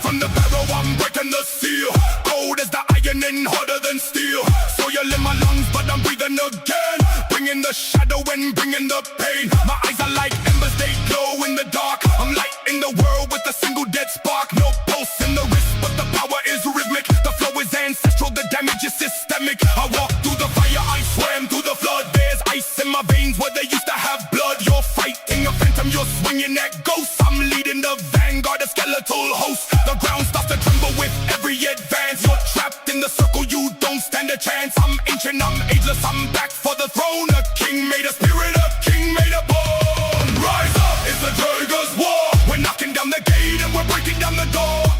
from the barrow, I'm breaking the seal. Cold as the iron and harder than steel. Soil in my lungs, but I'm breathing again. Bringing the shadow and bringing the pain. My eyes are like embers, they glow in the dark. I'm lighting the world with a single dead spark. No pulse in the wrist, but the power is rhythmic. The flow is ancestral, the damage is systemic. I walk through the fire, I swam through the flood. There's ice in my veins where they used to have blood. You're fighting a phantom, you're swinging at ghosts. I'm leading the vanguard, a skeletal host. The ground starts to tremble with every advance. You're trapped in the circle, you don't stand a chance. I'm ancient, I'm ageless, I'm back for the throne. A king made a spirit, a king made a bone. Rise up, it's the Dragon's war. We're knocking down the gate and we're breaking down the door.